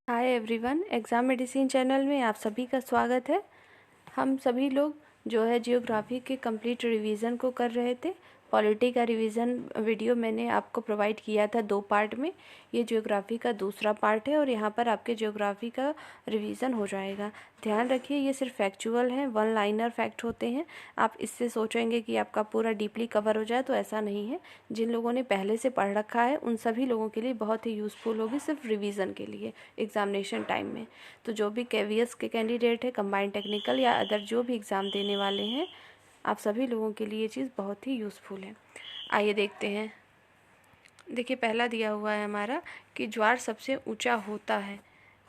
Hi everyone, exam medicine channel में आप सभी का स्वागत है। हम सभी लोग जो है जियोग्राफी के कंप्लीट रिवीजन को कर रहे थे। पॉलिटी का रिवीजन वीडियो मैंने आपको प्रोवाइड किया था 2 पार्ट में। ये जियोग्राफी का दूसरा पार्ट है और यहाँ पर आपके जियोग्राफी का रिवीजन हो जाएगा। ध्यान रखिए, ये सिर्फ फैक्चुअल है, 1 लाइनर फैक्ट होते हैं। आप इससे सोचेंगे कि आपका पूरा डीपली कवर हो जाए, तो ऐसा नहीं है। जिन लोगों ने पहले से पढ़ रखा है उन सभी लोगों के लिए बहुत ही यूज़फुल होगी, सिर्फ रिवीजन के लिए एग्जामिनेशन टाइम में। तो जो भी केवीएस के कैंडिडेट है, कंबाइंड टेक्निकल या अदर जो भी एग्ज़ाम देने वाले हैं, आप सभी लोगों के लिए ये चीज़ बहुत ही यूज़फुल है। आइए देखते हैं। देखिए, पहला दिया हुआ है हमारा कि ज्वार सबसे ऊंचा होता है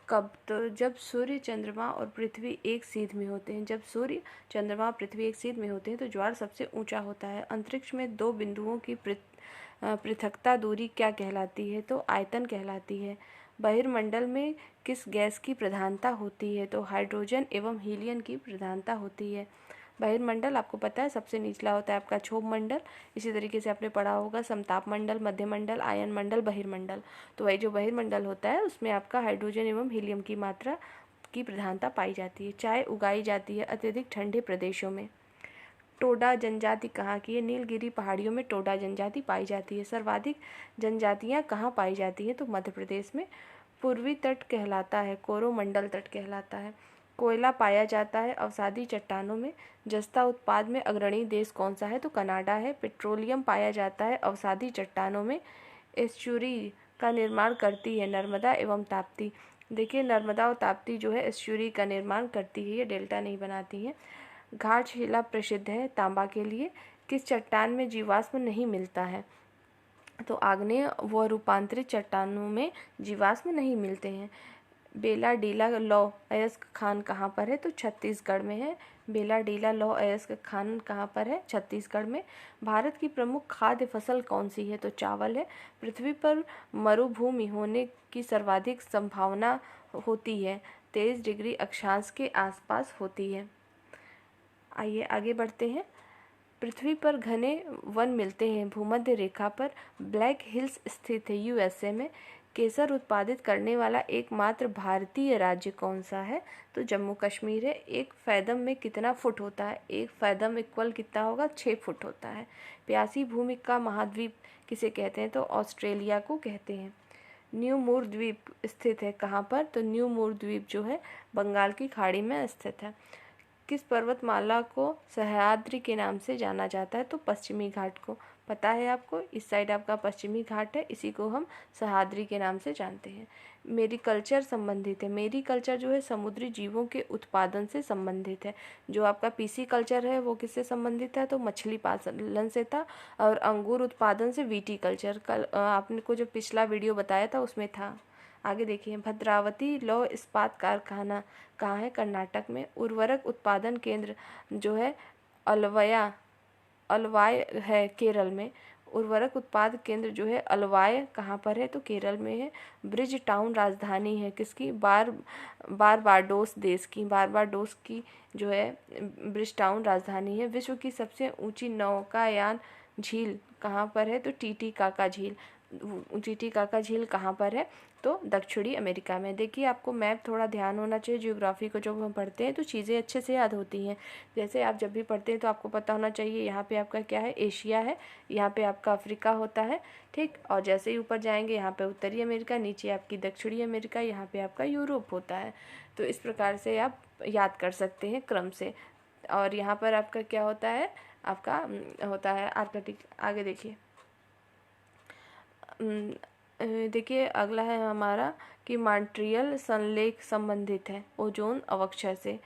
कब? तो जब सूर्य, चंद्रमा और पृथ्वी एक सीध में होते हैं। जब सूर्य, चंद्रमा और पृथ्वी एक सीध में होते हैं तो ज्वार सबसे ऊंचा होता है। अंतरिक्ष में 2 बिंदुओं की पृथकता दूरी क्या कहलाती है? तो आयतन कहलाती है। बहिर्मंडल में किस गैस की प्रधानता होती है? तो हाइड्रोजन एवं हीलियम की प्रधानता होती है। बहिर्मंडल आपको पता है सबसे निचला होता है आपका क्षोभ मंडल। इसी तरीके से आपने पढ़ा होगा समताप मंडल, मध्य मंडल, आयन मंडल, बहिर्मंडल। तो वही जो बहिर्मंडल होता है उसमें आपका हाइड्रोजन एवं हीलियम की मात्रा की प्रधानता पाई जाती है। चाय उगाई जाती है अत्यधिक ठंडे प्रदेशों में। टोडा जनजाति कहाँ की है? नीलगिरी पहाड़ियों में टोडा जनजाति पाई जाती है। सर्वाधिक जनजातियाँ कहाँ पाई जाती हैं? तो मध्य प्रदेश में। पूर्वी तट कहलाता है कोरोमंडल तट कहलाता है। कोयला पाया जाता है अवसादी चट्टानों में। जस्ता उत्पाद में अग्रणी देश कौन सा है? तो कनाडा है। पेट्रोलियम पाया जाता है अवसादी चट्टानों में। एस्चुरी का निर्माण करती है नर्मदा एवं ताप्ती। देखिए, नर्मदा और ताप्ती जो है एस्चुरी का निर्माण करती है, ये डेल्टा नहीं बनाती है। घाटशिला प्रसिद्ध है तांबा के लिए। किस चट्टान में जीवाश्म नहीं मिलता है? तो आग्नेय व रूपांतरित चट्टानों में जीवाश्म नहीं मिलते हैं। बेला डीला लौ अयस्क खान कहाँ पर है? तो छत्तीसगढ़ में है। बेला डीला लौ अयस्क खान कहाँ पर है? छत्तीसगढ़ में। भारत की प्रमुख खाद्य फसल कौन सी है? तो चावल है। पृथ्वी पर मरुभूमि होने की सर्वाधिक संभावना होती है 23 डिग्री अक्षांश के आसपास होती है। आइए आगे बढ़ते हैं। पृथ्वी पर घने वन मिलते हैं भूमध्य रेखा पर। ब्लैक हिल्स स्थित है यूएसए में। केसर उत्पादित करने वाला एकमात्र भारतीय राज्य कौन सा है? तो जम्मू कश्मीर है। एक फैदम में कितना फुट होता है? एक फैदम इक्वल कितना होगा? 6 फुट होता है। प्यासी भूमि का महाद्वीप किसे कहते हैं? तो ऑस्ट्रेलिया को कहते हैं। न्यू मूर द्वीप स्थित है कहाँ पर? तो न्यू मूर द्वीप जो है बंगाल की खाड़ी में स्थित है। किस पर्वतमाला को सह्याद्री के नाम से जाना जाता है? तो पश्चिमी घाट को। पता है आपको, इस साइड आपका पश्चिमी घाट है, इसी को हम सह्याद्री के नाम से जानते हैं। मेरिकल्चर संबंधित है। मेरिकल्चर जो है समुद्री जीवों के उत्पादन से संबंधित है। जो आपका पीसी कल्चर है वो किससे संबंधित है? तो मछली पालन से था। और अंगूर उत्पादन से विटीकल्चर, कल आपने को जो पिछला वीडियो बताया था उसमें था। आगे देखिए, भद्रावती लौह इस्पात कारखाना कहाँ है? कर्नाटक में। उर्वरक उत्पादन केंद्र जो है अलवाय है केरल में। उर्वरक उत्पाद केंद्र जो है अलवाय कहाँ पर है? तो केरल में है। ब्रिज टाउन राजधानी है किसकी? बारबाडोस देश की। बारबाडोस की जो है ब्रिज टाउन राजधानी है। विश्व की सबसे ऊंची नौकायान झील कहाँ पर है? तो टीटीकाका झील। टीटीकाका झील कहाँ पर है? तो दक्षिणी अमेरिका में। देखिए, आपको मैप थोड़ा ध्यान होना चाहिए। ज्योग्राफी को जब हम पढ़ते हैं तो चीज़ें अच्छे से याद होती हैं। जैसे आप जब भी पढ़ते हैं तो आपको पता होना चाहिए यहाँ पे आपका क्या है? एशिया है, यहाँ पे आपका अफ्रीका होता है, ठीक। और जैसे ही ऊपर जाएंगे यहाँ पे उत्तरी अमेरिका, नीचे आपकी दक्षिणी अमेरिका, यहाँ पे आपका यूरोप होता है। तो इस प्रकार से आप याद कर सकते हैं क्रम से। और यहाँ पर आपका क्या होता है? आपका होता है आर्कटिक। आगे देखिए, देखिए अगला है हमारा कि मॉन्ट्रियल संलेख संबंधित है ओजोन अवक्षय से।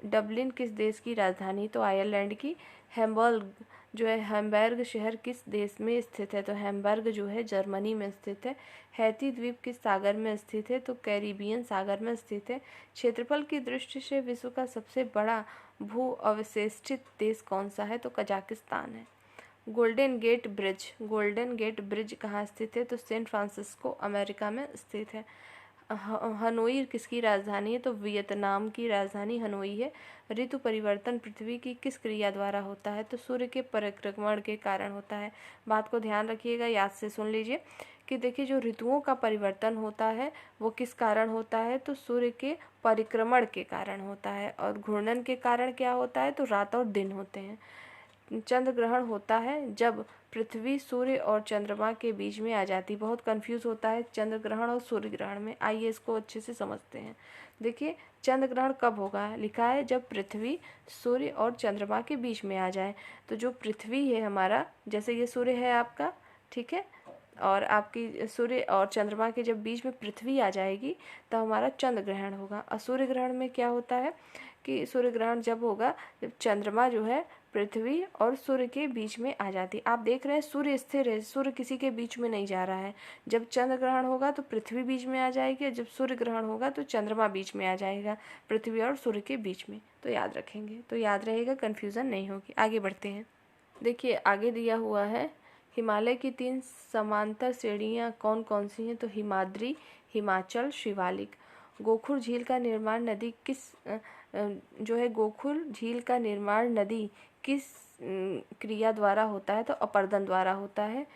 डबलिन किस देश की राजधानी? तो आयरलैंड की। हैम्बर्ग जो है, हैम्बर्ग शहर किस देश में स्थित है? तो हैम्बर्ग जो है जर्मनी में स्थित है। हैती द्वीप किस सागर में स्थित है? तो कैरिबियन सागर में स्थित है। क्षेत्रफल की दृष्टि से विश्व का सबसे बड़ा भू अवशेषित देश कौन सा है? तो कजाकिस्तान है। गोल्डन गेट ब्रिज कहाँ स्थित है? तो सैन फ्रांसिस्को अमेरिका में स्थित है। हनोई किसकी राजधानी है? तो वियतनाम की राजधानी हनोई है। ऋतु परिवर्तन पृथ्वी की किस क्रिया द्वारा होता है? तो सूर्य के परिक्रमण के कारण होता है। बात को ध्यान रखिएगा, याद से सुन लीजिए कि देखिए जो ऋतुओं का परिवर्तन होता है वो किस कारण होता है, तो सूर्य के परिक्रमण के कारण होता है। और घूर्णन के कारण क्या होता है, तो रात और दिन होते हैं। चंद्र ग्रहण होता है जब पृथ्वी सूर्य और चंद्रमा के बीच में आ जाती। बहुत कंफ्यूज होता है चंद्र ग्रहण और सूर्य ग्रहण में, आइए इसको अच्छे से समझते हैं। देखिए चंद्र ग्रहण कब होगा, लिखा है जब पृथ्वी सूर्य और चंद्रमा के बीच में आ जाए। तो जो पृथ्वी है हमारा, जैसे ये सूर्य है आपका, ठीक है, और आपकी सूर्य और चंद्रमा के जब बीच में पृथ्वी आ जाएगी तो हमारा चंद्र ग्रहण होगा। और सूर्य ग्रहण में क्या होता है कि सूर्य ग्रहण जब होगा जब चंद्रमा जो है पृथ्वी और सूर्य के बीच में आ जाती। आप देख रहे हैं सूर्य स्थिर है, सूर्य किसी के बीच में नहीं जा रहा है। जब चंद्र ग्रहण होगा तो पृथ्वी बीच में आ जाएगी, और जब सूर्य ग्रहण होगा तो चंद्रमा बीच में आ जाएगा, पृथ्वी और सूर्य के बीच में। तो याद रखेंगे, तो याद रहेगा, कन्फ्यूज़न नहीं होगी। आगे बढ़ते हैं। देखिए आगे दिया हुआ है हिमालय की 3 समांतर श्रेणियाँ कौन कौन सी हैं, तो हिमाद्री, हिमाचल, शिवालिक। गोखुर झील का निर्माण नदी किस जो है गोखुर झील का निर्माण नदी किस क्रिया द्वारा होता है, तो अपर्दन द्वारा होता है।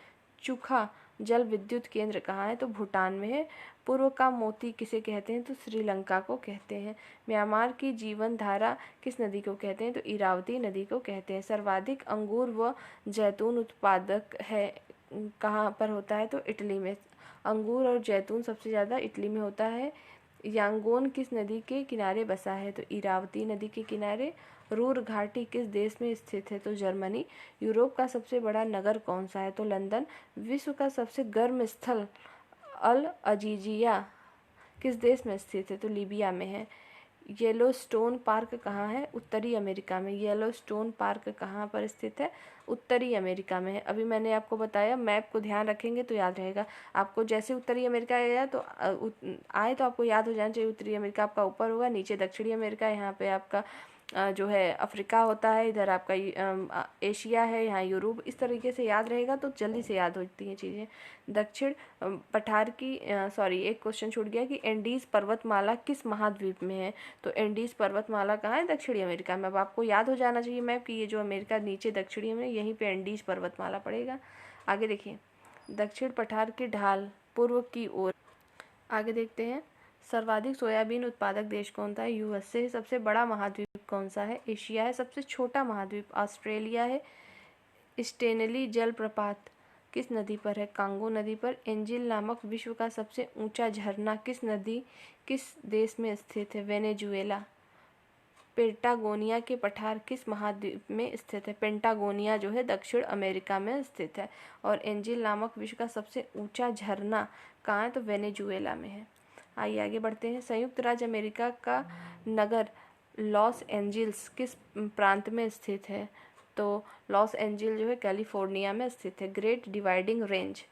चुखा जल विद्युत केंद्र कहाँ है, तो भूटान में है। पूर्व का मोती किसे कहते हैं, तो श्रीलंका को कहते हैं। म्यांमार की जीवन धारा किस नदी को कहते हैं, तो इरावती नदी को कहते हैं। सर्वाधिक अंगूर व जैतून उत्पादक है कहाँ पर होता है, तो इटली में। अंगूर और जैतून सबसे ज़्यादा इटली में होता है। यांगोन किस नदी के किनारे बसा है, तो इरावती नदी के किनारे। रूर घाटी किस देश में स्थित है, तो जर्मनी। यूरोप का सबसे बड़ा नगर कौन सा है, तो लंदन। विश्व का सबसे गर्म स्थल अल अजीजिया किस देश में स्थित है, तो लीबिया में है। येलोस्टोन पार्क कहाँ है, उत्तरी अमेरिका में। येलोस्टोन पार्क कहाँ पर स्थित है, उत्तरी अमेरिका में है। अभी मैंने आपको बताया, मैप को ध्यान रखेंगे तो याद रहेगा आपको। जैसे उत्तरी अमेरिका आया तो आए तो आपको याद हो जाना चाहिए उत्तरी अमेरिका आपका ऊपर होगा, नीचे दक्षिणी अमेरिका, यहाँ पे आपका जो है अफ्रीका होता है, इधर आपका एशिया है, यहाँ यूरोप। इस तरीके से याद रहेगा तो जल्दी से याद होती हैं चीज़ें। दक्षिण पठार की एक क्वेश्चन छूट गया कि एंडीज पर्वतमाला किस महाद्वीप में है, तो एंडीज पर्वतमाला कहाँ है, दक्षिणी अमेरिका में। अब आपको याद हो जाना चाहिए मैप कि ये जो अमेरिका नीचे दक्षिणी में, यहीं पे एंडीज पर्वतमाला पड़ेगा। आगे देखिए दक्षिण पठार की ढाल पूर्व की ओर। आगे देखते हैं सर्वाधिक सोयाबीन उत्पादक देश कौन सा है, यूएसए। सबसे बड़ा महाद्वीप कौन सा है, एशिया है। सबसे छोटा महाद्वीप ऑस्ट्रेलिया है। स्टेनली जलप्रपात किस नदी पर है, कांगो नदी पर। एंजिल नामक विश्व का सबसे ऊंचा झरना किस देश में स्थित है, वेनेजुएला। पेंटागोनिया के पठार किस महाद्वीप में स्थित है, पेंटागोनिया जो है दक्षिण अमेरिका में स्थित है। और एंजिल नामक विश्व का सबसे ऊंचा झरना कहाँ है, तो वेनेजुएला में है। आइए आगे बढ़ते हैं। संयुक्त राज्य अमेरिका का नगर लॉस एंजिल्स किस प्रांत में स्थित है, तो लॉस एंजिल जो है कैलिफोर्निया में स्थित है। ग्रेट डिवाइडिंग रेंज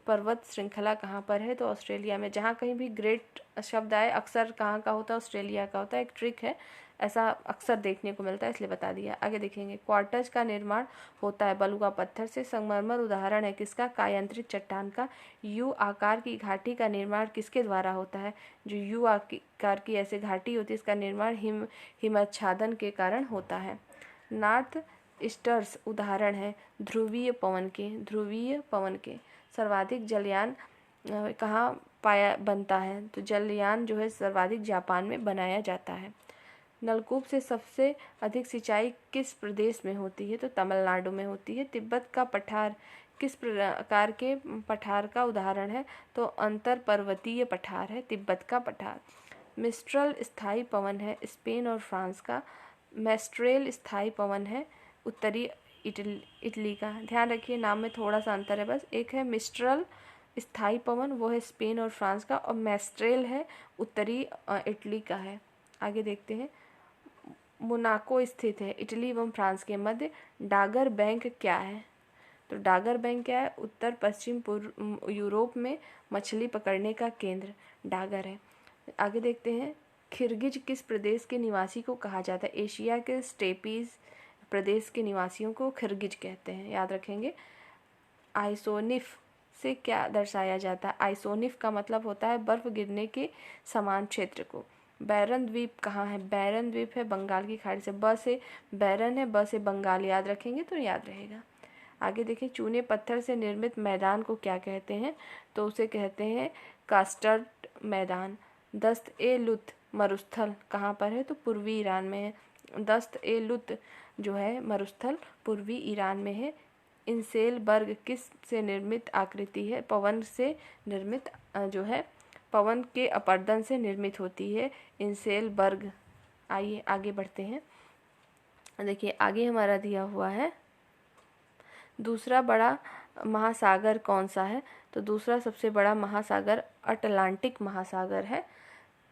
पर्वत श्रृंखला कहाँ पर है, तो ऑस्ट्रेलिया में। जहाँ कहीं भी ग्रेट शब्द आए अक्सर कहाँ का होता है, ऑस्ट्रेलिया का होता है। एक ट्रिक है, ऐसा अक्सर देखने को मिलता है इसलिए बता दिया। आगे देखेंगे क्वार्टज का निर्माण होता है बलुआ पत्थर से। संगमरमर उदाहरण है किसका, कायांतरित चट्टान का। यू आकार की घाटी का निर्माण किसके द्वारा होता है, जो यू आकार की ऐसे घाटी होती है इसका निर्माण हिमाच्छादन के कारण होता है। नॉर्थ ईस्टर्स उदाहरण है ध्रुवीय पवन के। सर्वाधिक जलयान कहाँ पाया बनता है, तो जलयान जो है सर्वाधिक जापान में बनाया जाता है। नलकूप से सबसे अधिक सिंचाई किस प्रदेश में होती है, तो तमिलनाडु में होती है। तिब्बत का पठार किस प्रकार के पठार का उदाहरण है, तो अंतर पर्वतीय पठार है तिब्बत का पठार। मिस्ट्रल स्थायी पवन है स्पेन और फ्रांस का। मेस्ट्रेल स्थायी पवन है उत्तरी इटली का। ध्यान रखिए नाम में थोड़ा सा अंतर है बस, एक है मिस्ट्रल स्थायी पवन वो है स्पेन और फ्रांस का, और मेस्ट्रेल है उत्तरी इटली का है। आगे देखते हैं मोनाको स्थित है इटली एवं फ्रांस के मध्य। डागर बैंक क्या है, तो डागर बैंक क्या है, उत्तर पश्चिम पूर्व यूरोप में मछली पकड़ने का केंद्र डागर है। आगे देखते हैं खिरगिज किस प्रदेश के निवासी को कहा जाता है, एशिया के स्टेपीज प्रदेश के निवासियों को खिरगिज कहते हैं, याद रखेंगे। आइसोनिफ से क्या दर्शाया जाता है, आइसोनिफ का मतलब होता है बर्फ गिरने के समान क्षेत्र को। बैरन द्वीप कहाँ है, बैरन द्वीप है बंगाल की खाड़ी से। ब से बैरन है, ब से बंगाल, याद रखेंगे तो याद रहेगा। आगे देखिए, चूने पत्थर से निर्मित मैदान को क्या कहते हैं? तो उसे कहते हैं कास्टर्ड मैदान। दस्त-ए-लुत मरुस्थल कहाँ पर है? तो पूर्वी ईरान में है। दस्त-ए-लुत जो है मरुस्थल पूर्वी ईरान में है। इंसेलबर्ग किस से निर्मित आकृति है? पवन से निर्मित जो है पवन के अपर्दन से निर्मित होती है इंसेलबर्ग। आइए आगे बढ़ते हैं। देखिए आगे हमारा दिया हुआ है, दूसरा बड़ा महासागर कौन सा है? तो दूसरा सबसे बड़ा महासागर अटलांटिक महासागर है।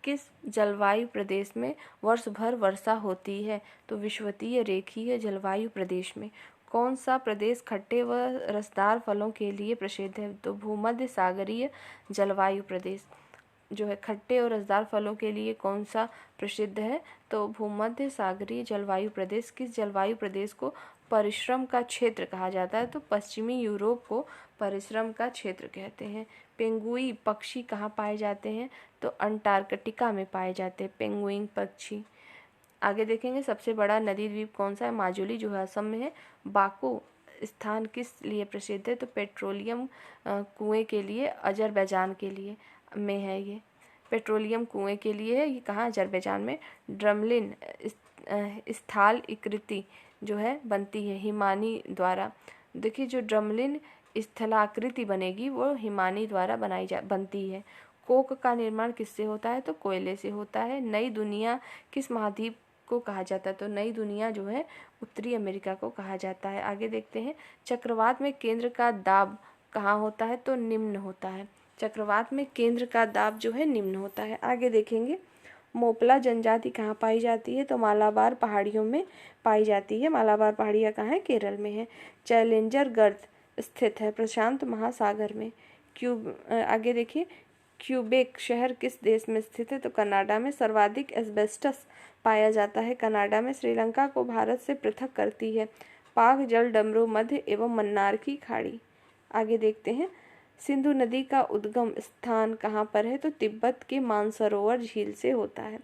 किस जलवायु प्रदेश में वर्ष भर वर्षा होती है? तो विषुवतीय रेखीय जलवायु प्रदेश में। कौन सा प्रदेश खट्टे व रसदार फलों के लिए प्रसिद्ध है? तो भूमध्य सागरीय जलवायु प्रदेश जो है खट्टे और रसदार फलों के लिए कौन सा प्रसिद्ध है? तो भूमध्य सागरीय जलवायु प्रदेश। किस जलवायु प्रदेश को परिश्रम का क्षेत्र कहा जाता है? तो पश्चिमी यूरोप को परिश्रम का क्षेत्र कहते हैं। पेंगुइन पक्षी कहाँ पाए जाते हैं? तो अंटार्कटिका में पाए जाते हैं पेंगुइन पक्षी। आगे देखेंगे, सबसे बड़ा नदी द्वीप कौन सा है? माजुली जो है असम में है। बाकू स्थान किस लिए प्रसिद्ध है? तो पेट्रोलियम कुएं के लिए, अजरबैजान के लिए में है ये। पेट्रोलियम कुएं के लिए है ये। कहाँ? अजरबैजान में। ड्रमलिन स्थाल आकृति जो है बनती है हिमानी द्वारा। देखिए जो ड्रमलिन स्थलाकृति बनेगी वो हिमानी द्वारा बनती है। कोक का निर्माण किससे होता है? तो कोयले से होता है। नई दुनिया किस महाद्वीप को कहा जाता है? तो नई दुनिया जो है उत्तरी अमेरिका को कहा जाता है। आगे देखते हैं, चक्रवात में केंद्र का दाब कहाँ होता है? तो निम्न होता है। चक्रवात में केंद्र का दाब जो है निम्न होता है। आगे देखेंगे, मोपला जनजाति कहाँ पाई जाती है? तो मालाबार पहाड़ियों में पाई जाती है। मालाबार पहाड़ियाँ कहाँ है? केरल में है। चैलेंजर गर्त स्थित है प्रशांत महासागर में। आगे देखिए, क्यूबेक शहर किस देश में स्थित है? तो कनाडा में। सर्वाधिक एस्बेस्टस पाया जाता है कनाडा में। श्रीलंका को भारत से पृथक करती है पाक जल डमरू मध्य एवं मन्नार की खाड़ी। आगे देखते हैं, सिंधु नदी का उद्गम स्थान कहाँ पर है? तो तिब्बत के मानसरोवर झील से होता है।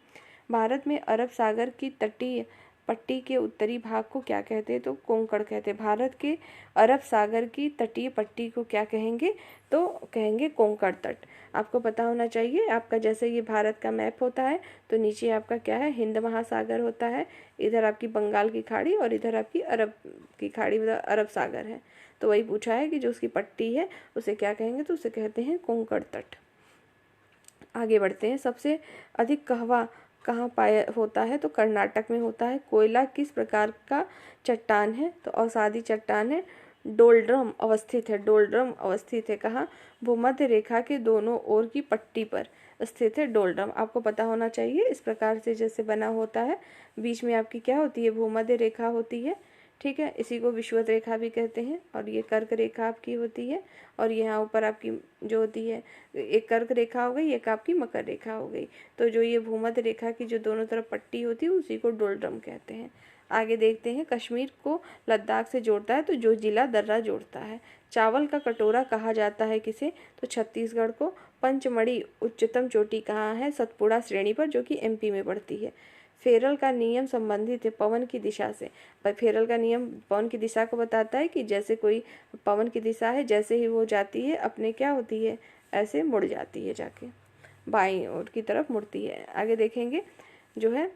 भारत में अरब सागर की तटीय पट्टी के उत्तरी भाग को क्या कहते हैं? तो कोंकण कहते हैं। भारत के अरब सागर की तटीय पट्टी को क्या कहेंगे? तो कहेंगे कोंकण तट। आपको पता होना चाहिए, आपका जैसे ये भारत का मैप होता है तो नीचे आपका क्या है? हिंद महासागर होता है, इधर आपकी बंगाल की खाड़ी और इधर आपकी अरब की खाड़ी, मतलब अरब सागर है। तो वही पूछा है कि जो उसकी पट्टी है उसे क्या कहेंगे? तो उसे कहते हैं कोंकण तट। आगे बढ़ते हैं, सबसे अधिक कहवा कहाँ पाया होता है? तो कर्नाटक में होता है। कोयला किस प्रकार का चट्टान है? तो अवसादी चट्टान है। डोलड्रम अवस्थित है। डोलड्रम अवस्थित है कहाँ? भूमध्य रेखा के दोनों ओर की पट्टी पर स्थित है डोलड्रम। आपको पता होना चाहिए, इस प्रकार से जैसे बना होता है, बीच में आपकी क्या होती है? भूमध्य रेखा होती है। ठीक है, इसी को विषुवत रेखा भी कहते हैं। और ये कर्क रेखा आपकी होती है और यहाँ ऊपर आपकी जो होती है, एक कर्क रेखा हो गई, एक आपकी मकर रेखा हो गई। तो जो ये भूमध्य रेखा की जो दोनों तरफ पट्टी होती है उसी को डोलड्रम कहते हैं। आगे देखते हैं, कश्मीर को लद्दाख से जोड़ता है तो जो जिला दर्रा जोड़ता है। चावल का कटोरा कहा जाता है किसे? तो छत्तीसगढ़ को। पंचमढ़ी उच्चतम चोटी कहाँ है? सतपुड़ा श्रेणी पर, जो कि एमपी में पड़ती है। फेरल का नियम संबंधित है पवन की दिशा से। पर फेरल का नियम पवन की दिशा को बताता है कि जैसे कोई पवन की दिशा है, जैसे ही वो जाती है अपने क्या होती है? ऐसे मुड़ जाती है, जाके बाईं ओर की तरफ मुड़ती है। आगे देखेंगे जो है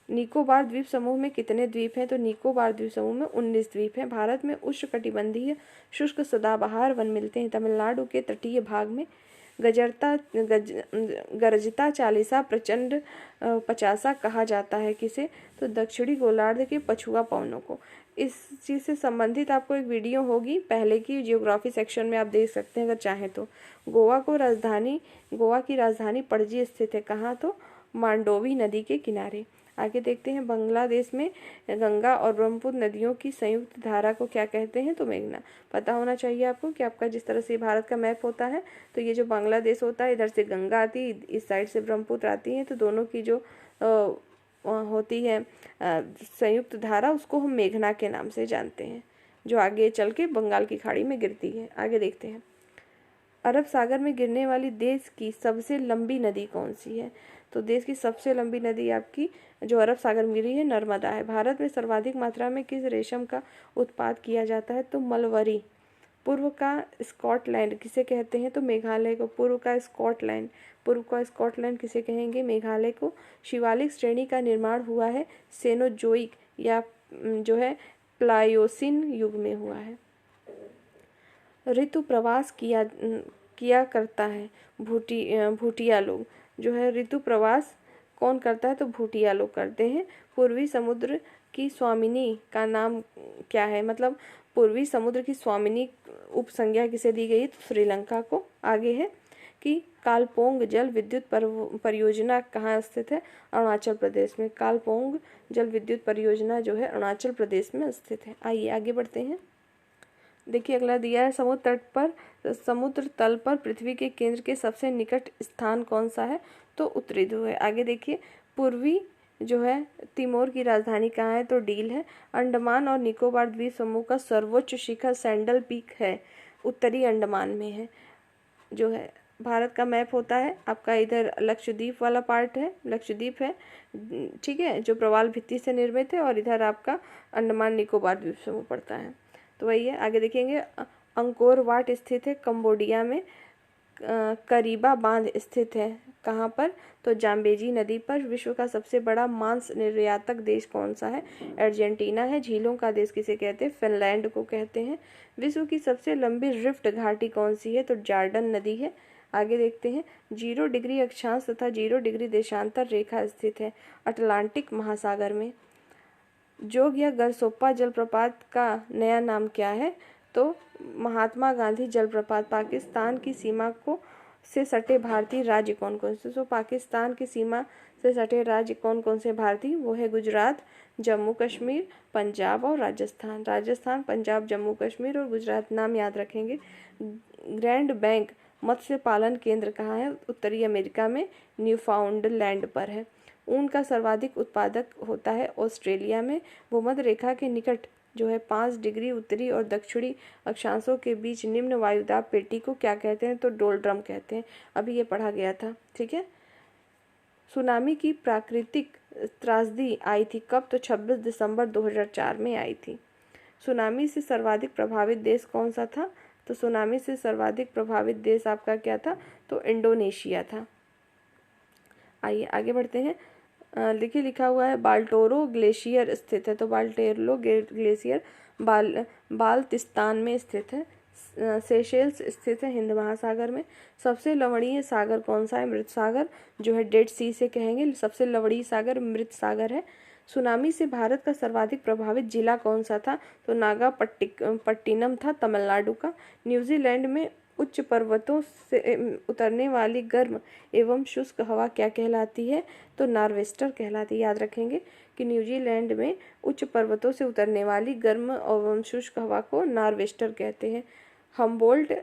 निकोबार द्वीप समूह में कितने द्वीप हैं? तो निकोबार द्वीप समूह में 19 द्वीप हैं। भारत में उष्णकटिबंधीय शुष्क सदाबहार वन मिलते हैं। तमिलनाडु के तटीय भाग में गरजता चालीसा प्रचंड पचासा कहा जाता है किसे? तो दक्षिणी गोलार्ध के पछुआ पवनों को। इस चीज़ से संबंधित आपको एक वीडियो होगी पहले की, जियोग्राफी सेक्शन में आप देख सकते हैं अगर चाहें तो। गोवा की राजधानी पणजी स्थित है कहाँ? तो मांडोवी नदी के किनारे। आगे देखते हैं, बांग्लादेश में गंगा और ब्रह्मपुत्र नदियों की संयुक्त धारा को क्या कहते हैं? तो मेघना। पता होना चाहिए आपको कि आपका जिस तरह से भारत का मैप होता है तो ये जो बांग्लादेश होता है, इधर से गंगा आती है, इस साइड से ब्रह्मपुत्र आती है, तो दोनों की जो होती है संयुक्त धारा, उसको हम मेघना के नाम से जानते हैं, जो आगे चल के बंगाल की खाड़ी में गिरती है। आगे देखते हैं, अरब सागर में गिरने वाली देश की सबसे लंबी नदी कौन सी है? तो देश की सबसे लंबी नदी आपकी जो अरब सागर में गिरी है नर्मदा है। भारत में सर्वाधिक मात्रा में किस रेशम का उत्पाद किया जाता है? तो मलबरी। पूर्व का स्कॉटलैंड किसे कहते हैं? तो मेघालय को। पूर्व का स्कॉटलैंड किसे कहेंगे? मेघालय को। शिवालिक श्रेणी का निर्माण हुआ है सेनोजोइक या जो है प्लायोसिन युग में हुआ है। ऋतु प्रवास किया करता है भूटिया लोग। जो है ऋतु प्रवास कौन करता है? तो भूटिया लोग करते हैं। पूर्वी समुद्र की स्वामिनी का नाम क्या है? मतलब पूर्वी समुद्र की स्वामिनी उपसंज्ञा किसे दी गई? तो श्रीलंका को। आगे है कि कालपोंग जल विद्युत परियोजना कहाँ स्थित है? अरुणाचल प्रदेश में। कालपोंग जल विद्युत परियोजना जो है अरुणाचल प्रदेश में स्थित है। आइए आगे बढ़ते हैं। देखिए अगला दिया है समुद्र तल पर पृथ्वी के केंद्र के सबसे निकट स्थान कौन सा है? तो उत्तरी ध्रुव है। आगे देखिए पूर्वी जो है तिमोर की राजधानी कहाँ है? तो डील है। अंडमान और निकोबार द्वीप समूह का सर्वोच्च शिखर सैंडल पीक है, उत्तरी अंडमान में है। जो है भारत का मैप होता है आपका, इधर लक्षद्वीप वाला पार्ट है, लक्षद्वीप है, ठीक है, जो प्रवाल भित्ति से निर्मित है, और इधर आपका अंडमान निकोबार द्वीप समूह पड़ता है। तो वही है। आगे देखेंगे अंकोर वाट स्थित है कंबोडिया में। करीबा बांध स्थित है कहाँ पर? तो जाम्बेजी नदी पर। विश्व का सबसे बड़ा मांस निर्यातक देश कौन सा है? अर्जेंटीना है। झीलों का देश किसे कहते हैं? फिनलैंड को कहते हैं। विश्व की सबसे लंबी रिफ्ट घाटी कौन सी है? तो जॉर्डन नदी है। आगे देखते हैं 0 डिग्री अक्षांश तथा 0 डिग्री देशांतर रेखा स्थित है अटलांटिक महासागर में। जोग या गरसोप्पा जलप्रपात का नया नाम क्या है? तो महात्मा गांधी जलप्रपात। पाकिस्तान की सीमा को से सटे भारतीय राज्य कौन कौन से? तो पाकिस्तान की सीमा से सटे राज्य कौन कौन से भारतीय? वो है गुजरात, जम्मू कश्मीर, पंजाब और राजस्थान। राजस्थान, पंजाब, जम्मू कश्मीर और गुजरात नाम याद रखेंगे। ग्रैंड बैंक मत्स्य पालन केंद्र कहाँ है? उत्तरी अमेरिका में, न्यूफाउंडलैंड पर है। ऊन का सर्वाधिक उत्पादक होता है ऑस्ट्रेलिया में। भूमध्य रेखा के निकट जो है 5 डिग्री उत्तरी और दक्षिणी अक्षांशों के बीच निम्न वायुदाब पेटी को क्या कहते हैं? तो डोलड्रम कहते हैं। अभी ये पढ़ा गया था, ठीक है। सुनामी की प्राकृतिक त्रासदी आई थी कब? तो 26 दिसंबर 2004 में आई थी। सुनामी से सर्वाधिक प्रभावित देश कौन सा था? तो सुनामी से सर्वाधिक प्रभावित देश आपका क्या था? तो इंडोनेशिया था। आइए आगे बढ़ते हैं। देखिए लिखा हुआ है बाल्टोरो ग्लेशियर स्थित है। तो बाल्टेरो ग्लेशियर बाल्टिस्तान में स्थित है। सेशेल्स स्थित है हिंद महासागर में। सबसे लवणीय सागर कौन सा है? मृत सागर, जो है डेड सी से कहेंगे। सबसे लवणीय सागर मृत सागर है। सुनामी से भारत का सर्वाधिक प्रभावित जिला कौन सा था? तो नागापट्टिनम था, तमिलनाडु का। न्यूजीलैंड में उच्च पर्वतों से उतरने वाली गर्म एवं शुष्क हवा क्या कहलाती है? तो नॉर्वेस्टर कहलाती है। याद रखेंगे कि न्यूजीलैंड में उच्च पर्वतों से उतरने वाली गर्म एवं शुष्क हवा को नॉर्वेस्टर कहते हैं। हम्बोल्ट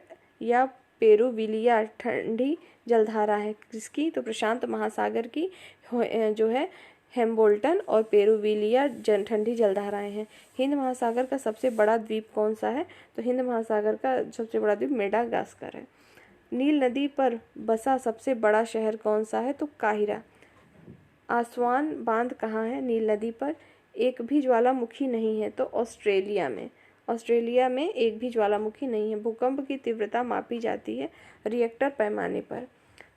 या पेरुविलिया ठंडी जलधारा है किसकी? तो प्रशांत महासागर की जो है हेम्बोल्टन और पेरुविलिया ठंडी जलधाराएं हैं। हिंद महासागर का सबसे बड़ा द्वीप कौन सा है? तो हिंद महासागर का सबसे बड़ा द्वीप मेडागास्कर है। नील नदी पर बसा सबसे बड़ा शहर कौन सा है? तो काहिरा। आसवान बांध कहाँ है नील नदी पर? एक भी ज्वालामुखी नहीं है, तो ऑस्ट्रेलिया में। ऑस्ट्रेलिया में एक भी ज्वालामुखी नहीं है। भूकंप की तीव्रता मापी जाती है रिएक्टर पैमाने पर।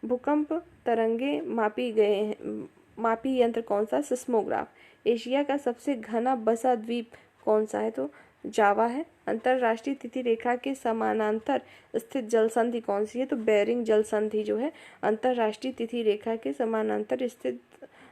भूकंप तरंगे मापी यंत्र कौन सा? सिस्मोग्राफ। एशिया का सबसे घना बसा द्वीप कौन सा है? तो जावा है। अंतरराष्ट्रीय तिथि रेखा के समानांतर स्थित जलसंधि कौन सी है? तो बेरिंग जलसंधि जो है अंतरराष्ट्रीय तिथि रेखा के समानांतर स्थित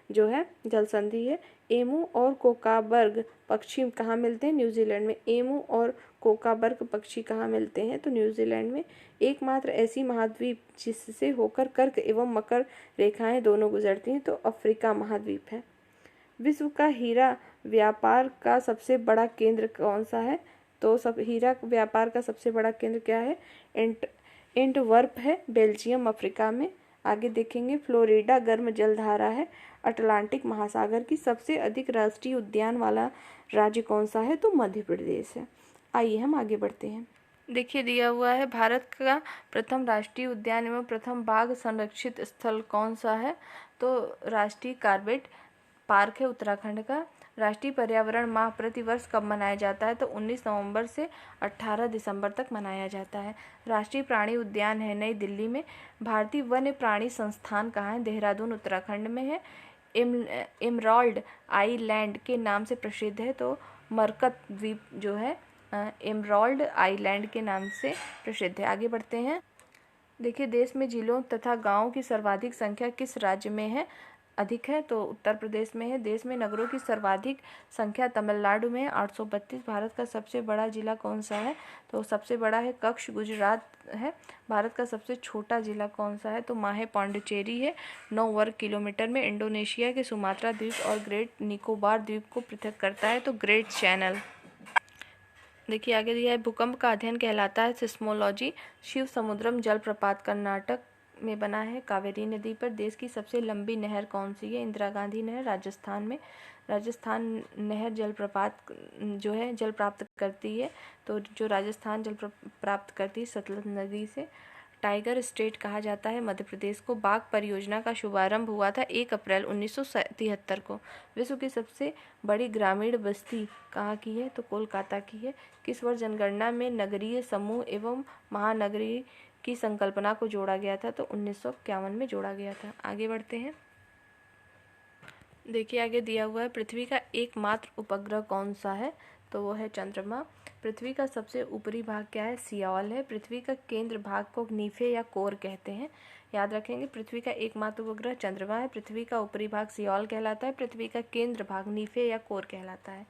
जो है जलसंधि है। एमू और कोकाबर्ग पक्षी कहाँ मिलते हैं? न्यूजीलैंड में। एमू और कोकाबर्ग पक्षी कहाँ मिलते हैं? तो न्यूजीलैंड में। एकमात्र ऐसी महाद्वीप जिससे होकर कर्क एवं मकर रेखाएं दोनों गुजरती हैं, तो अफ्रीका महाद्वीप है। विश्व का हीरा व्यापार का सबसे बड़ा केंद्र कौन सा है? तो हीरा व्यापार का सबसे बड़ा केंद्र क्या है? एंटवर्प है, बेल्जियम अफ्रीका में। आगे देखेंगे फ्लोरिडा गर्म जलधारा है अटलांटिक महासागर की। सबसे अधिक राष्ट्रीय उद्यान वाला राज्य कौन सा है? तो मध्य प्रदेश है। आइए हम आगे बढ़ते हैं। देखिए दिया हुआ है, भारत का प्रथम राष्ट्रीय उद्यान एवं प्रथम बाघ संरक्षित स्थल कौन सा है? तो राष्ट्रीय कॉर्बेट पार्क है उत्तराखंड का। राष्ट्रीय पर्यावरण माह प्रतिवर्ष कब मनाया जाता है? तो 19 नवंबर से 18 दिसंबर तक मनाया जाता है। राष्ट्रीय प्राणी उद्यान है नई दिल्ली में। भारतीय वन्य प्राणी संस्थान कहाँ है? देहरादून उत्तराखंड में है। एमराल्ड आइलैंड के नाम से प्रसिद्ध है, तो मरकत द्वीप जो है एमराल्ड आइलैंड के नाम से प्रसिद्ध है। आगे बढ़ते हैं। देखिए, देश में जिलों तथा गांवों की सर्वाधिक संख्या किस राज्य में है? अधिक है, तो उत्तर प्रदेश में है। देश में नगरों की सर्वाधिक संख्या तमिलनाडु में है, 832। भारत का सबसे बड़ा जिला कौन सा है? तो सबसे बड़ा है कच्छ, गुजरात है। भारत का सबसे छोटा जिला कौन सा है? तो माहे पांडिचेरी है, 9 वर्ग किलोमीटर में। इंडोनेशिया के सुमात्रा द्वीप और ग्रेट निकोबार द्वीप को पृथक करता है, तो ग्रेट चैनल। देखिए आगे दिया है, भूकंप का अध्ययन कहलाता है सिस्मोलॉजी। शिव समुद्रम जलप्रपात कर्नाटक में बना है कावेरी नदी पर। देश की सबसे लंबी नहर कौन सी है? इंदिरा गांधी नहर, राजस्थान में। राजस्थान नहर जलप्रपात जो है जल प्राप्त करती है, तो जो राजस्थान जल प्राप्त करती है सतलज नदी से। टाइगर स्टेट कहा जाता है मध्य प्रदेश को। बाघ परियोजना का शुभारंभ हुआ था 1 अप्रैल 1973 को। विश्व की सबसे बड़ी ग्रामीण बस्ती कहाँ की है? तो कोलकाता की है। किस वर्ष जनगणना में नगरीय समूह एवं महानगरी की संकल्पना को जोड़ा गया था? तो 1951 में जोड़ा गया था। आगे बढ़ते हैं। देखिए आगे दिया हुआ है, पृथ्वी का एकमात्र उपग्रह कौन सा है? तो वो है चंद्रमा। पृथ्वी का सबसे ऊपरी भाग क्या है? सियाल है। पृथ्वी का केंद्र भाग को नीफे या कोर कहते हैं। याद रखेंगे, पृथ्वी का एकमात्र उपग्रह चंद्रमा है। पृथ्वी का ऊपरी भाग सियाल कहलाता है। पृथ्वी का केंद्र भाग नीफे या कोर कहलाता है।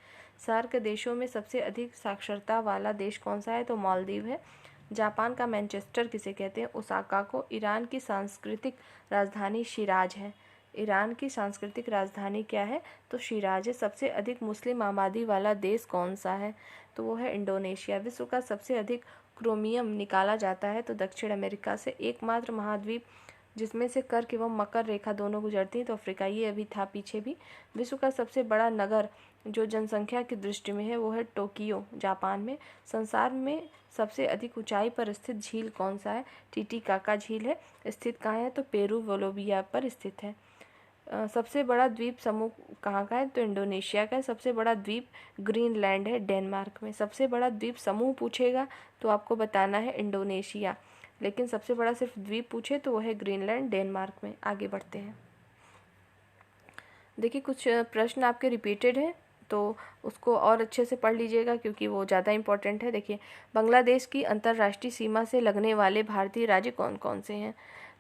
सार्क देशों में सबसे अधिक साक्षरता वाला देश कौन सा है? तो मालदीव है। जापान का मैनचेस्टर किसे कहते हैं? ओसाका को। ईरान की सांस्कृतिक राजधानी शिराज है। ईरान की सांस्कृतिक राजधानी क्या है? तो शिराज है। सबसे अधिक मुस्लिम आबादी वाला देश कौन सा है? तो वो है इंडोनेशिया। विश्व का सबसे अधिक क्रोमियम निकाला जाता है तो दक्षिण अमेरिका से। एकमात्र महाद्वीप जिसमें से कर्क एवं मकर रेखा दोनों गुजरती हैं तो अफ्रीका, ये अभी था पीछे भी। विश्व का सबसे बड़ा नगर जो जनसंख्या की दृष्टि में है वो है टोक्यो, जापान में। संसार में सबसे अधिक ऊंचाई पर स्थित झील कौन सा है? टीटीकाका झील है। स्थित कहाँ है? तो पेरू बोलिविया पर स्थित है। सबसे बड़ा द्वीप समूह कहाँ का है? तो इंडोनेशिया का है। सबसे बड़ा द्वीप ग्रीनलैंड है, डेनमार्क में। सबसे बड़ा द्वीप समूह पूछेगा तो आपको बताना है इंडोनेशिया, लेकिन सबसे बड़ा सिर्फ द्वीप पूछे तो वो है ग्रीनलैंड, डेनमार्क में। आगे बढ़ते हैं। देखिए कुछ प्रश्न आपके रिपीटेड हैं तो उसको और अच्छे से पढ़ लीजिएगा क्योंकि वो ज़्यादा इंपॉर्टेंट है। देखिए, बांग्लादेश की अंतर्राष्ट्रीय सीमा से लगने वाले भारतीय राज्य कौन कौन से हैं?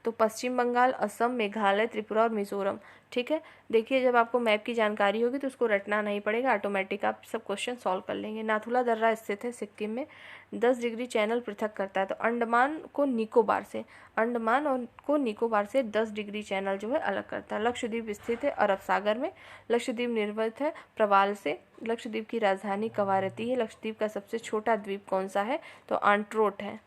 तो पश्चिम बंगाल, असम, मेघालय, त्रिपुरा और मिजोरम। ठीक है, देखिए जब आपको मैप की जानकारी होगी तो उसको रटना नहीं पड़ेगा, ऑटोमेटिक आप सब क्वेश्चन सॉल्व कर लेंगे। नाथुला दर्रा स्थित है सिक्किम में। 10 डिग्री चैनल पृथक करता है तो अंडमान को निकोबार से, अंडमान और को निकोबार से 10 डिग्री चैनल जो है अलग करता है। लक्षद्वीप स्थित है अरब सागर में। लक्षद्वीप निर्मित है प्रवाल से। लक्षद्वीप की राजधानी कवारती है। लक्षद्वीप का सबसे छोटा द्वीप कौन सा है? तो आंट्रोट है।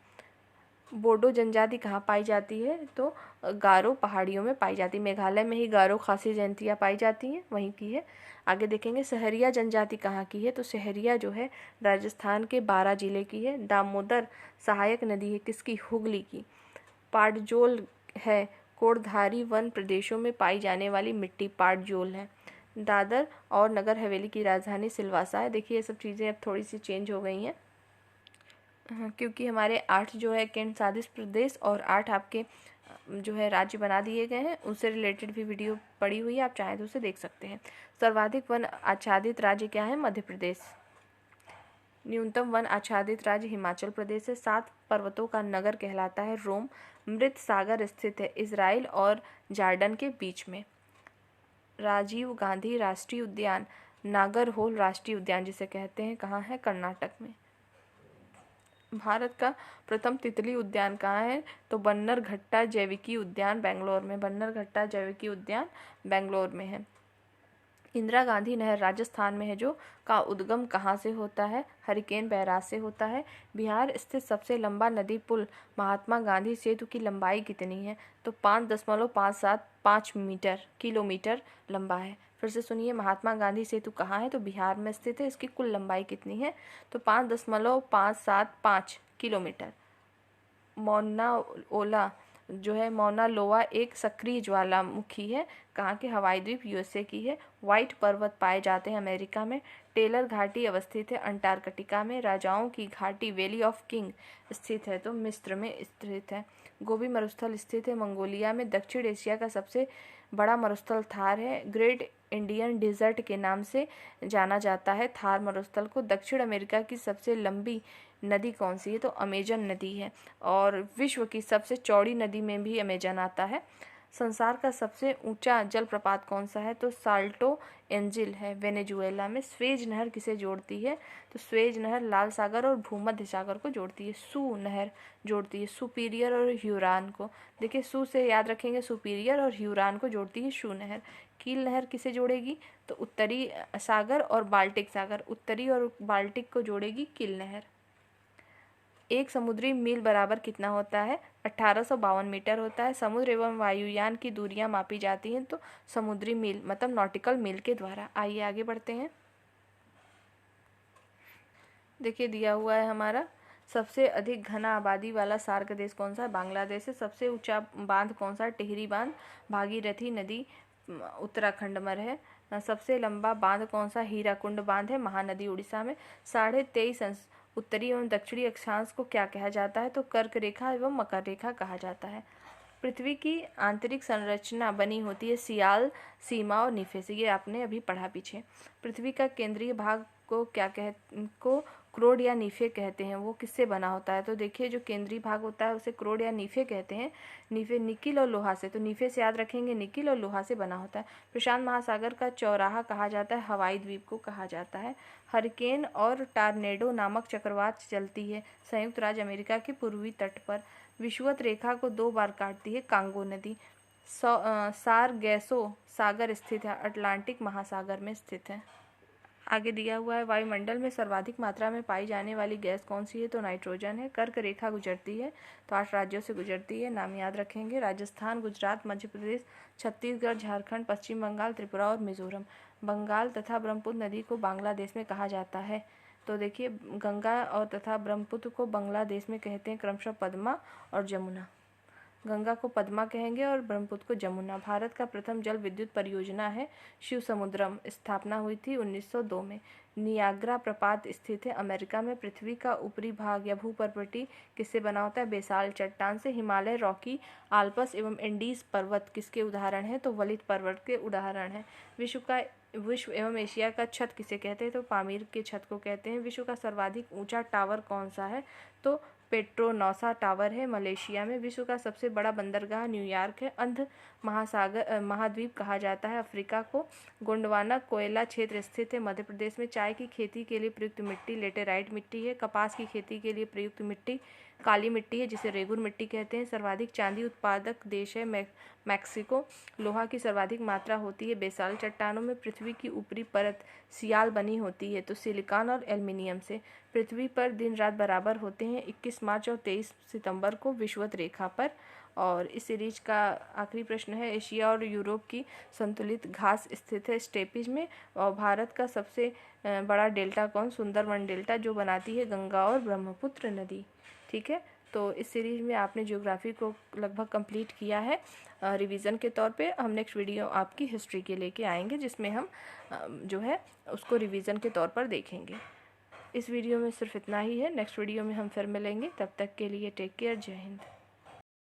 बोडो जनजाति कहाँ पाई जाती है? तो गारो पहाड़ियों में पाई जाती है। मेघालय में ही गारो खासी जनजातियाँ पाई जाती हैं, वहीं की है। आगे देखेंगे, सहरिया जनजाति कहाँ की है? तो सहरिया जो है राजस्थान के 12 जिले की है। दामोदर सहायक नदी है किसकी? हुगली की। पाटजोल है कोड़धारी वन प्रदेशों में पाई जाने वाली मिट्टी, पाटजोल है। दादर और नगर हवेली की राजधानी सिलवासा है। देखिए ये सब चीज़ें अब थोड़ी सी चेंज हो गई हैं क्योंकि हमारे 8 जो है केंद्र शासित प्रदेश और 8 आपके जो है राज्य बना दिए गए हैं। उससे रिलेटेड भी वीडियो पड़ी हुई है, आप चाहें तो उसे देख सकते हैं। सर्वाधिक वन आच्छादित राज्य क्या है? मध्य प्रदेश। न्यूनतम वन आच्छादित राज्य हिमाचल प्रदेश है। 7 पर्वतों का नगर कहलाता है रोम। मृत सागर स्थित है इजराइल और जॉर्डन के बीच में। राजीव गांधी राष्ट्रीय उद्यान, नागरहोल राष्ट्रीय उद्यान जिसे कहते हैं, कहाँ है? कर्नाटक में। भारत का प्रथम तितली उद्यान कहाँ है? तो बन्नरघट्टा जैविकी उद्यान बेंगलोर में। बन्नरघट्टा जैविकी उद्यान बेंगलोर में है। इंदिरा गांधी नहर राजस्थान में है जो का उद्गम कहाँ से होता है? हरिकेन बैराज से होता है। बिहार स्थित सबसे लंबा नदी पुल महात्मा गांधी सेतु की लंबाई कितनी है? तो 5.575 किलोमीटर लंबा है। फिर से सुनिए, महात्मा गांधी सेतु कहाँ है? तो बिहार में स्थित है। इसकी कुल लंबाई कितनी है? तो 5.575 किलोमीटर। मौना ओला जो है, मौना लोआ एक सक्रिय ज्वालामुखी है। कहाँ के? हवाई द्वीप यूएसए की है। व्हाइट पर्वत पाए जाते हैं अमेरिका में। टेलर घाटी अवस्थित है अंटार्कटिका में। राजाओं की घाटी वैली ऑफ किंग स्थित है तो मिस्र में स्थित है। गोबी मरुस्थल स्थित है मंगोलिया में। दक्षिण एशिया का सबसे बड़ा मरुस्थल थार है। ग्रेट इंडियन डेजर्ट के नाम से जाना जाता है थार मरुस्थल को। दक्षिण अमेरिका की सबसे लंबी नदी कौन सी है? तो अमेजन नदी है। और विश्व की सबसे चौड़ी नदी में भी अमेजन आता है। संसार का सबसे ऊंचा जलप्रपात कौन सा है? तो साल्टो एंजिल है वेनेजुएला में। स्वेज नहर किसे जोड़ती है? तो स्वेज नहर लाल सागर और भूमध्य सागर को जोड़ती है। सू नहर जोड़ती है सुपीरियर और ह्यूरान को। देखिए, सू से याद रखेंगे सुपीरियर, और ह्यूरान को जोड़ती है शू नहर। कील नहर किसे जोड़ेगी? तो उत्तरी सागर और बाल्टिक सागर, उत्तरी और बाल्टिक को जोड़ेगी कील नहर। एक समुद्री मील बराबर कितना होता है? 1852 मीटर होता है। समुद्र एवं वायुयान की दूरियां मापी जाती हैं तो समुद्री मील मतलब नॉटिकल मील के द्वारा। आइए आगे बढ़ते हैं। देखिए, दिया हुआ है हमारा सबसे अधिक घना आबादी वाला सार्क देश कौन सा है? बांग्लादेश है। सबसे ऊंचा बांध कौन सा है? टिहरी बांध। भागीरथी नदी उत्तराखंड में है। सबसे लंबा बांध कौन सा? हीराकुंड बांध है, महानदी उड़ीसा में। 23.5 उत्तरी एवं दक्षिणी अक्षांश को क्या कहा जाता है? तो कर्क रेखा एवं मकर रेखा कहा जाता है। पृथ्वी की आंतरिक संरचना बनी होती है सियाल, सीमा और निफे से। ये आपने अभी पढ़ा पीछे। पृथ्वी का केंद्रीय भाग को क्रोड या नीफे कहते हैं। वो किससे बना होता है? तो देखिए, जो केंद्रीय भाग होता है उसे क्रोड या नीफे कहते हैं। नीफे निकिल और लोहा से, तो नीफे से याद रखेंगे निकिल और लोहा से बना होता है। प्रशांत महासागर का चौराहा कहा जाता है, हवाई द्वीप को कहा जाता है। हरिकेन और टार्नेडो नामक चक्रवात चलती है संयुक्त राज्य अमेरिका के पूर्वी तट पर। विषुवत रेखा को 2 बार काटती है कांगो नदी। सारगैसो सागर स्थित है, अटलांटिक महासागर में स्थित है। आगे दिया हुआ है वायुमंडल में सर्वाधिक मात्रा में पाई जाने वाली गैस कौन सी है? तो नाइट्रोजन है। कर्क रेखा गुजरती है तो 8 राज्यों से गुजरती है। नाम याद रखेंगे, राजस्थान, गुजरात, मध्य प्रदेश, छत्तीसगढ़, झारखंड, पश्चिम बंगाल, त्रिपुरा और मिजोरम। बंगाल तथा ब्रह्मपुत्र नदी को बांग्लादेश में कहा जाता है। तो देखिए, गंगा और तथा ब्रह्मपुत्र को बांग्लादेश में कहते हैं क्रमशः पद्मा और जमुना। गंगा को पद्मा कहेंगे और ब्रह्मपुत्र को जमुना। भारत का प्रथम जल विद्युत परियोजना है शिव समुद्रम। स्थापना हुई थी 1902 में। नियाग्रा प्रपात स्थित है अमेरिका में। पृथ्वी का ऊपरी भाग या भूपर्वती किससे बना होता है? बेसाल्ट चट्टान से। हिमालय, रॉकी, आल्प्स एवं एंडीज पर्वत किसके उदाहरण हैं? तो वलित पर्वत के उदाहरण हैं। विश्व एवं एशिया का छत किसे कहते हैं? तो पामीर के छत को कहते हैं। विश्व का सर्वाधिक ऊंचा टावर कौन सा है? तो पेट्रोनॉसा टावर है मलेशिया में। विश्व का सबसे बड़ा बंदरगाह न्यूयॉर्क है। अंध महाद्वीप कहा जाता है अफ्रीका को। गोंडवाना कोयला क्षेत्र स्थित है मध्य प्रदेश में। चाय की खेती के लिए प्रयुक्त मिट्टी लेटेराइट मिट्टी है। कपास की खेती के लिए प्रयुक्त मिट्टी काली मिट्टी है जिसे रेगुर मिट्टी कहते हैं। सर्वाधिक चांदी उत्पादक देश है मैक्सिको। लोहा की सर्वाधिक मात्रा होती है बेसाल्ट चट्टानों में। पृथ्वी की ऊपरी परत सियाल बनी होती है तो सिलिकॉन और एल्युमिनियम से। पृथ्वी पर दिन रात बराबर होते हैं 21 मार्च और 23 सितंबर को विषुवत रेखा पर। और इस सीरीज का आखिरी प्रश्न है, एशिया और यूरोप की संतुलित घास स्थित है स्टेपिज में। और भारत का सबसे बड़ा डेल्टा कौन? सुंदरवन डेल्टा, जो बनाती है गंगा और ब्रह्मपुत्र नदी। ठीक है, तो इस सीरीज में आपने ज्योग्राफी को लगभग कंप्लीट किया है रिवीजन के तौर पे। हम नेक्स्ट वीडियो आपकी हिस्ट्री के लेके आएंगे जिसमें हम जो है उसको रिवीजन के तौर पर देखेंगे। इस वीडियो में सिर्फ इतना ही है। नेक्स्ट वीडियो में हम फिर मिलेंगे, तब तक के लिए टेक केयर, जय हिंद।